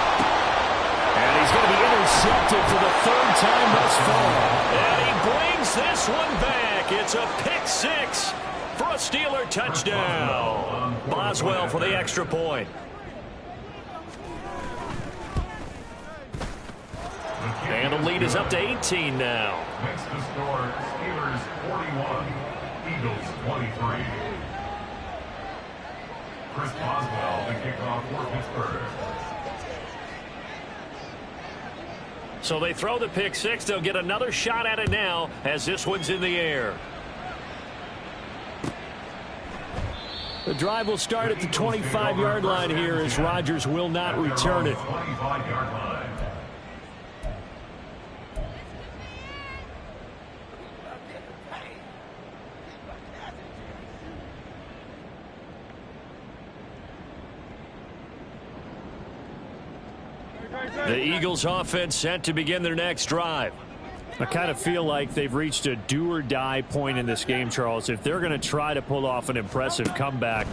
And he's going to be intercepted for the 3rd time thus far. And he brings brings this one back. It's a pick six for a Steeler touchdown. Boswell for the extra point. And the lead is up to 18 now. Next to score, Steelers 41, Eagles 23. Chris Boswell, the kickoff for Pittsburgh. So they throw the pick six. They'll get another shot at it now as this one's in the air. The drive will start at the 25-yard line here as Rodgers will not return it. 25-yard line. The Eagles offense set to begin their next drive. I kind of feel like they've reached a do-or-die point in this game, Charles. If they're going to try to pull off an impressive comeback,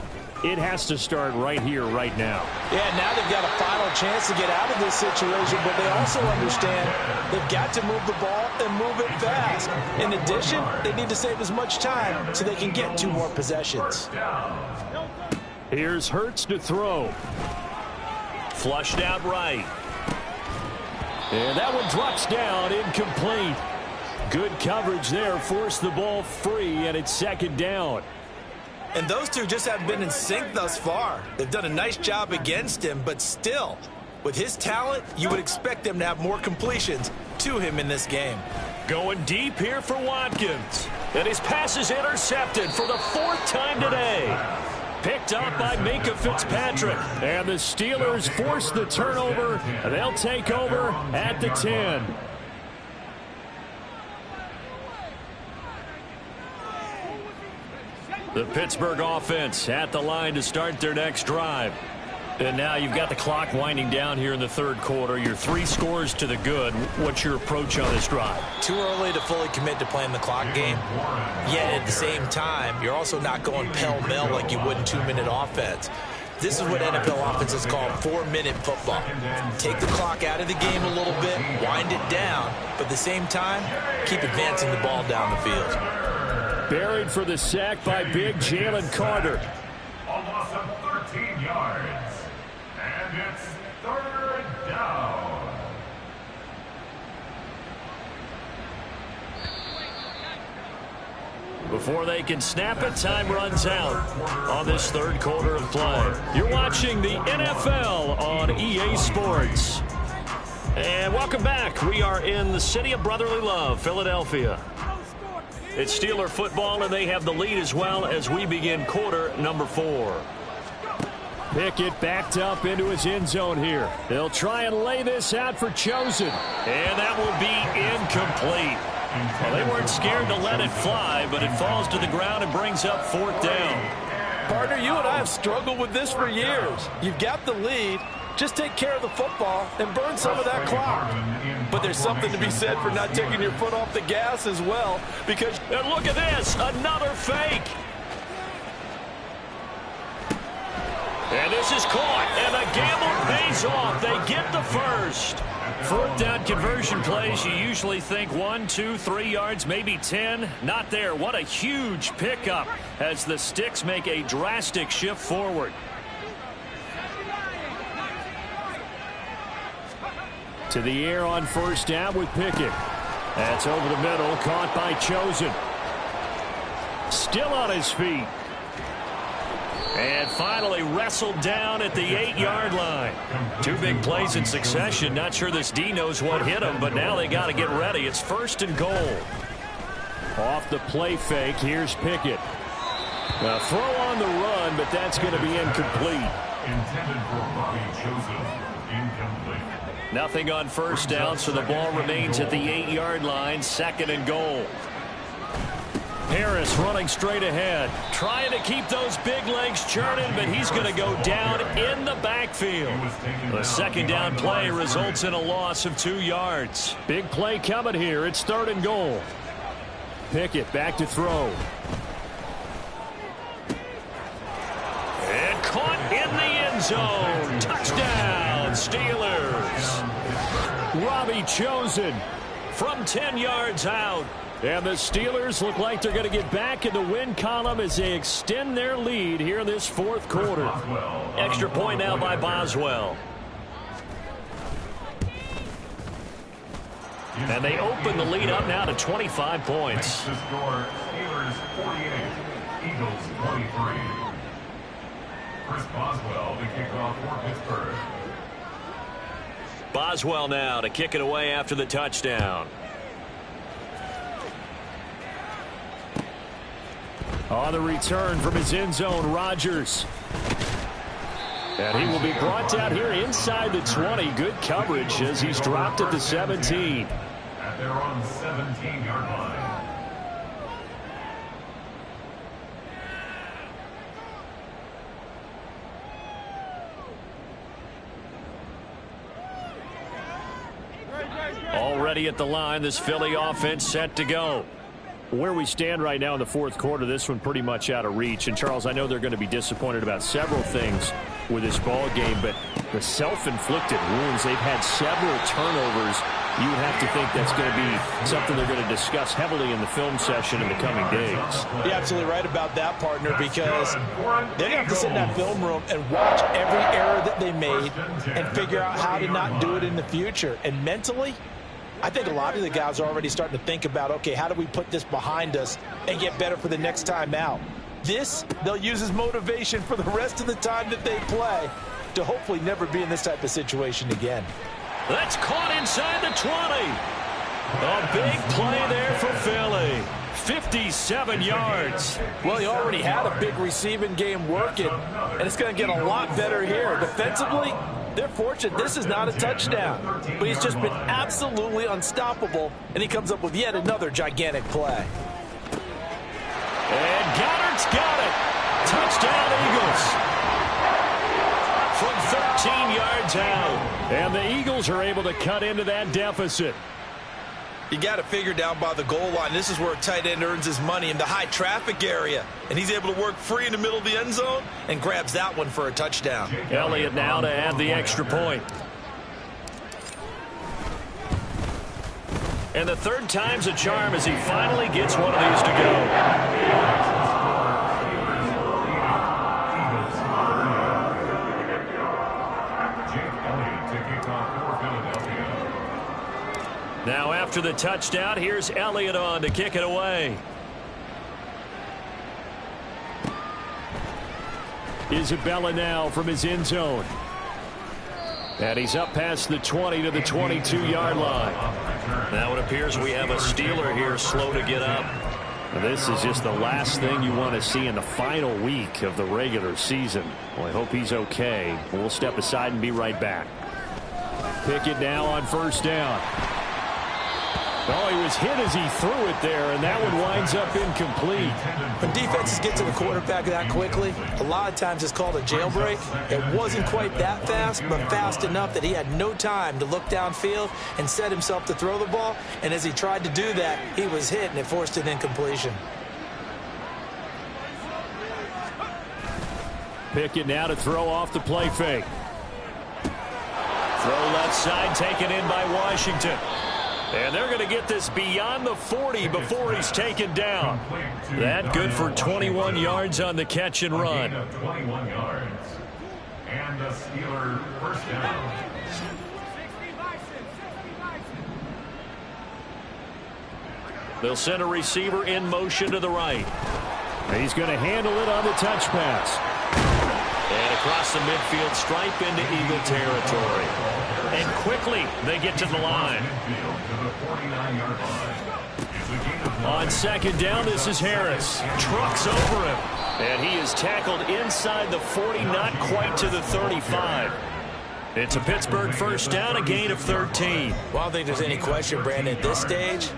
it has to start right here, right now. Yeah, now they've got a final chance to get out of this situation, but they also understand they've got to move the ball and move it fast. In addition, they need to save as much time so they can get 2 more possessions. Here's Hurts to throw. Flushed out right. And that one drops down, incomplete. Good coverage there, forced the ball free, and it's second down. And those two just haven't been in sync thus far. They've done a nice job against him, but still, with his talent, you would expect them to have more completions to him in this game. Going deep here for Watkins. And his pass is intercepted for the 4th time today. Picked up by Minkah Fitzpatrick. And the Steelers force the turnover. They'll take over at the 10. The Pittsburgh offense at the line to start their next drive. And now you've got the clock winding down here in the third quarter. You're 3 scores to the good. What's your approach on this drive? Too early to fully commit to playing the clock game. Yet at the same time, you're also not going pell-mell like you would in 2-minute offense. This is what NFL offenses call 4-minute football. Take the clock out of the game a little bit, wind it down, but at the same time, keep advancing the ball down the field. Buried for the sack by big Jalen Carter. A loss of 13 yards. And it's 3rd down. Before they can snap it, time runs out on this third quarter of play. You're watching the NFL on EA Sports. And welcome back. We are in the city of brotherly love, Philadelphia. It's Steeler football, and they have the lead as well as we begin quarter number 4. Pickett backed up into his end zone here. They'll try and lay this out for Chosen. And that will be incomplete. Well, they weren't scared to let it fly, but it falls to the ground and brings up 4th down. Partner, you and I have struggled with this for years. You've got the lead. Just take care of the football and burn some of that clock. But there's something to be said for not taking your foot off the gas as well, because and look at this, another fake. And this is caught, and the gamble pays off. They get the first. 4th down conversion plays, you usually think 1, 2, 3 yards, maybe 10. Not there. What a huge pickup as the Sticks make a drastic shift forward. To the air on 1st down with Pickett. That's over the middle, caught by Chosen. Still on his feet. And finally wrestled down at the 8-yard line. 2 big plays in succession. Not sure this D knows what hit him, but now they got to get ready. It's 1st and goal. Off the play fake, here's Pickett. A throw on the run, but that's going to be incomplete. Intended for Robbie Chosen. Incomplete. Nothing on 1st down, so the ball remains at the 8-yard line. 2nd and goal. Harris running straight ahead, trying to keep those big legs churning, but he's going to go down in the backfield. The 2nd down play results in a loss of 2 yards. Big play coming here. It's 3rd and goal. Pickett back to throw. And caught in the end zone. Touchdown, Steelers. Robbie Chosen from 10 yards out. And the Steelers look like they're going to get back in the win column as they extend their lead here in this fourth quarter. Extra point now by Boswell. And they open the lead up now to 25 points. The score, Steelers 48, Eagles 23. Chris Boswell to kick off for Pittsburgh. Boswell now to kick it away after the touchdown. On the return from his end zone, Rodgers. And he will be brought down here inside the 20. Good coverage as he's dropped at the 17. At their own 17-yard line. Already at the line, this Philly offense set to go. Where we stand right now in the fourth quarter, this one pretty much out of reach. And, Charles, I know they're going to be disappointed about several things with this ball game, but the self-inflicted wounds, they've had several turnovers. You would have to think that's going to be something they're going to discuss heavily in the film session in the coming days. You're absolutely right about that, partner, because they're going to have to sit in that film room and watch every error that they made and figure out how to not do it in the future. And mentally, I think a lot of the guys are already starting to think about, okay, how do we put this behind us and get better for the next time out? This, they'll use as motivation for the rest of the time that they play to hopefully never be in this type of situation again. That's caught inside the 20. A big play there for Philly. 57 yards. Well, he already had a big receiving game working, and it's going to get a lot better here. Defensively, they're fortunate this is not a touchdown, but he's just been absolutely unstoppable, and he comes up with yet another gigantic play. And Goddard's got it. Touchdown, Eagles. From 13 yards out. And the Eagles are able to cut into that deficit. You got to figure down by the goal line. This is where a tight end earns his money, in the high traffic area. And he's able to work free in the middle of the end zone and grabs that one for a touchdown. Elliott now to add the extra point. And the third time's a charm as he finally gets one of these to go. Now after the touchdown, here's Elliott on to kick it away. Isabella now from his end zone. And he's up past the 20 to the 22-yard line. Now it appears we have a Steeler here slow to get up. This is just the last thing you want to see in the final week of the regular season. Well, I hope he's okay. We'll step aside and be right back. Pickett now on first down. Oh, he was hit as he threw it there, and that one winds up incomplete. When defenses get to the quarterback that quickly, a lot of times it's called a jailbreak. It wasn't quite that fast, but fast enough that he had no time to look downfield and set himself to throw the ball. And as he tried to do that, he was hit, and it forced an incompletion. Pickett now to throw off the play fake. Throw left side taken in by Washington. And they're going to get this beyond the 40 before he's taken down. That good for 21 yards on the catch and run. 21 yards. And a Steeler first down. They'll send a receiver in motion to the right. He's going to handle it on the touch pass. And across the midfield stripe into Eagle territory. And quickly they get to the line. On second down, this is Harris. Trucks over him. And he is tackled inside the 40, not quite to the 35. It's a Pittsburgh first down, a gain of 13. Well, I don't think there's any question, Brandon, at this stage,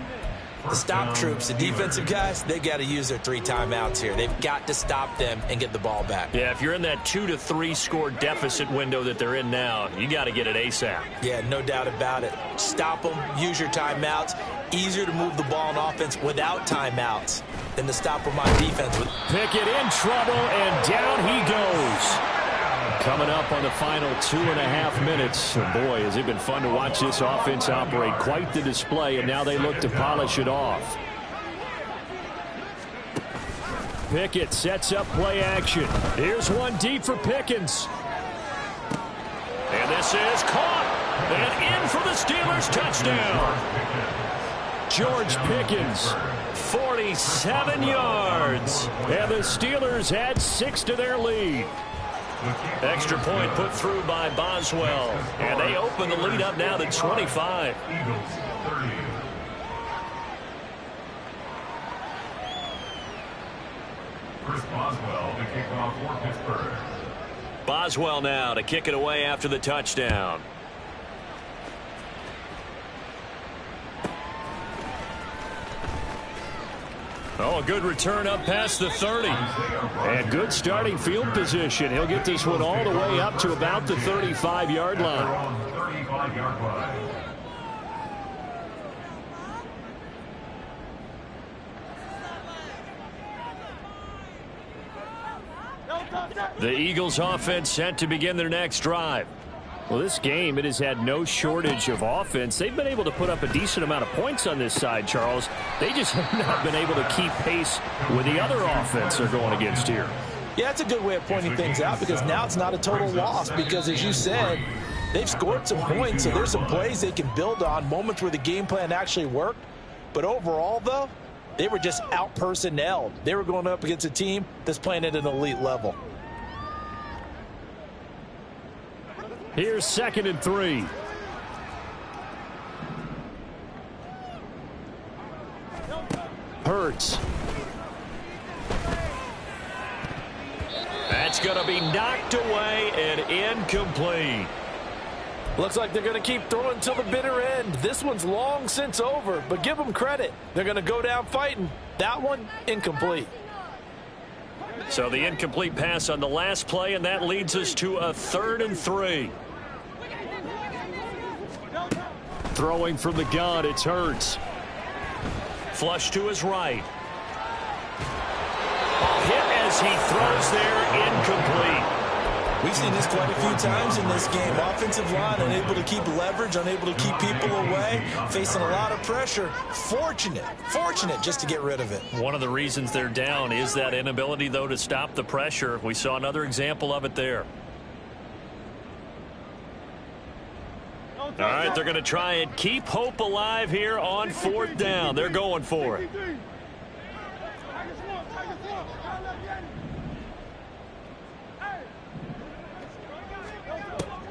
the stop troops, the defensive guys, they got to use their 3 timeouts here. They've got to stop them and get the ball back. Yeah, if you're in that 2 to 3 score deficit window that they're in now, you got to get it ASAP. Yeah, no doubt about it. Stop them, use your timeouts. Easier to move the ball on offense without timeouts than to stop them on defense. Pickett in trouble, and down he goes. Coming up on the final 2.5 minutes. Boy, has it been fun to watch this offense operate. Quite the display, and now they look to polish it off. Pickett sets up play action. Here's one deep for Pickens. And this is caught. And in for the Steelers touchdown. George Pickens, 47 yards. and the Steelers add 6 to their lead. Extra point put through by Boswell. And they open the lead up now to 25. Eagles 30. Chris Boswell to kick off for Pittsburgh. Boswell now to kick it away after the touchdown. Oh, a good return up past the 30. And good starting field position. He'll get this one all the way up to about the 35-yard line. On the 35-yard line. The Eagles offense set to begin their next drive. Well, this game, it has had no shortage of offense. They've been able to put up a decent amount of points on this side, Charles. They just have not been able to keep pace with the other offense they're going against here. Yeah, that's a good way of pointing things out because now it's not a total loss because, as you said, they've scored some points, so there's some plays they can build on, moments where the game plan actually worked. But overall, though, they were just out-personnelled. They were going up against a team that's playing at an elite level. Here's 2nd and 3. Hurts. That's going to be knocked away and incomplete. Looks like they're going to keep throwing till the bitter end. This one's long since over, but give them credit. They're going to go down fighting. That one, incomplete. So the incomplete pass on the last play, and that leads us to a 3rd and 3. Throwing from the gun, it's Hurts. Flush to his right. Hit as he throws there, incomplete. We've seen this quite a few times in this game. Offensive line unable to keep leverage, unable to keep people away, facing a lot of pressure. Fortunate just to get rid of it. One of the reasons they're down is that inability, though, to stop the pressure. We saw another example of it there. All right, they're going to try and keep hope alive here on 4th down. They're going for it.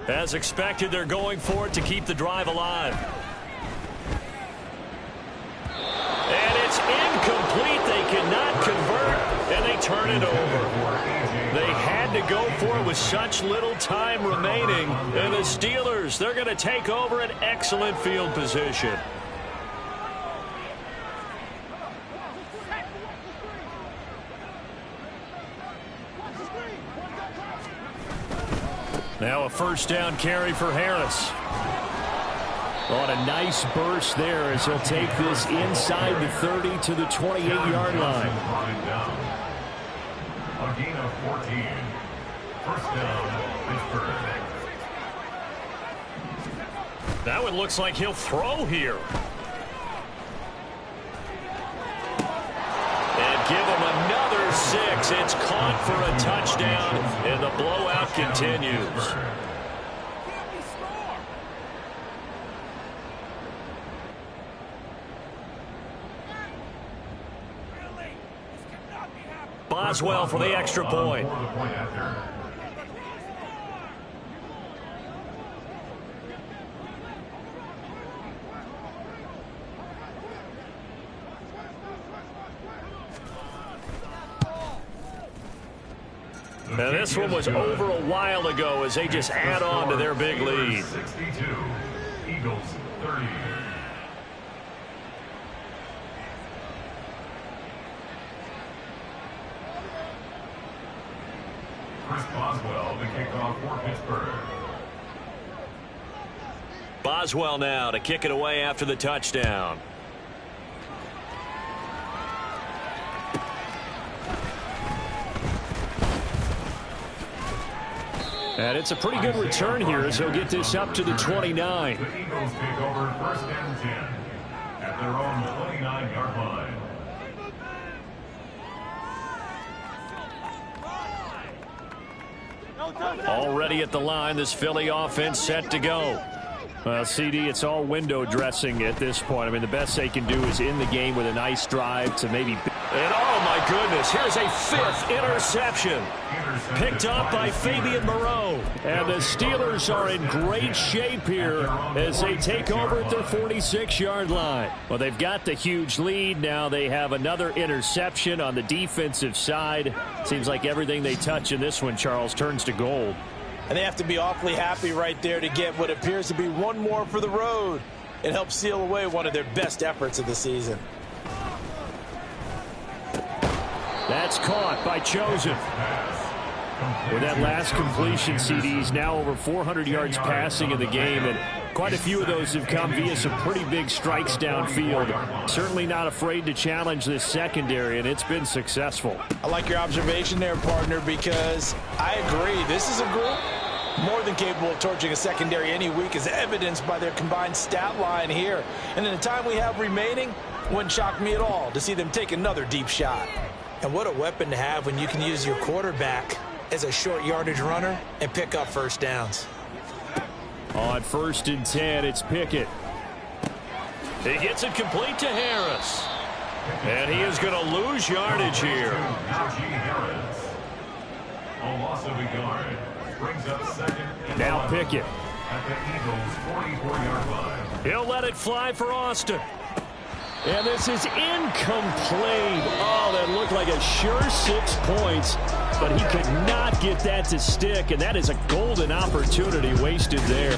As expected, they're going for it to keep the drive alive. And it's incomplete. They cannot convert, and they turn it over. They had to go for it with such little time remaining. And the Steelers, they're going to take over an excellent field position. Now a 1st down carry for Harris. On a nice burst there as he'll take this inside the 30 to the 28-yard line. A gain of 14. 1st down, Pittsburgh. That one looks like he'll throw here. And give him another 6. It's caught for a touchdown, and the blowout continues. Boswell for the extra point. Now this one was over a while ago as they just add on to their big lead. 62, Eagles 30. Chris Boswell to kick off for Pittsburgh. Boswell now to kick it away after the touchdown. And it's a pretty good return here as he'll get this up to the 29. The Eagles take over 1st and 10 at their own 29-yard line. Already at the line, this Philly offense set to go. Well, CD, it's all window dressing at this point. I mean, the best they can do is in the game with a nice drive to maybe... And oh, my goodness, here's a 5th interception. Picked up by Fabian Moreau. And the Steelers are in great shape here as they take over at their 46-yard line. Well, they've got the huge lead. Now they have another interception on the defensive side. Seems like everything they touch in this one, Charles, turns to gold. And they have to be awfully happy right there to get what appears to be one more for the road. It helps seal away one of their best efforts of the season. That's caught by Chosen. With that last completion, CD's now over 400 yards passing in the game, and quite a few of those have come via some pretty big strikes downfield. Certainly not afraid to challenge this secondary, and it's been successful. I like your observation there, partner, because I agree. This is a group more than capable of torching a secondary any week, as evidenced by their combined stat line here. And in the time we have remaining, wouldn't shock me at all to see them take another deep shot. And what a weapon to have when you can use your quarterback as a short yardage runner and pick up first downs. On 1st and 10, it's Pickett. He gets it complete to Harris. And he is going to lose yardage here. Najee Harris. A loss of a yard. Brings up 2nd and Now 11 Pickett. at the Eagles' 44-yard line. He'll let it fly for Austin. And this is incomplete. Oh, that looked like a sure 6 points, but he could not get that to stick, and that is a golden opportunity wasted there.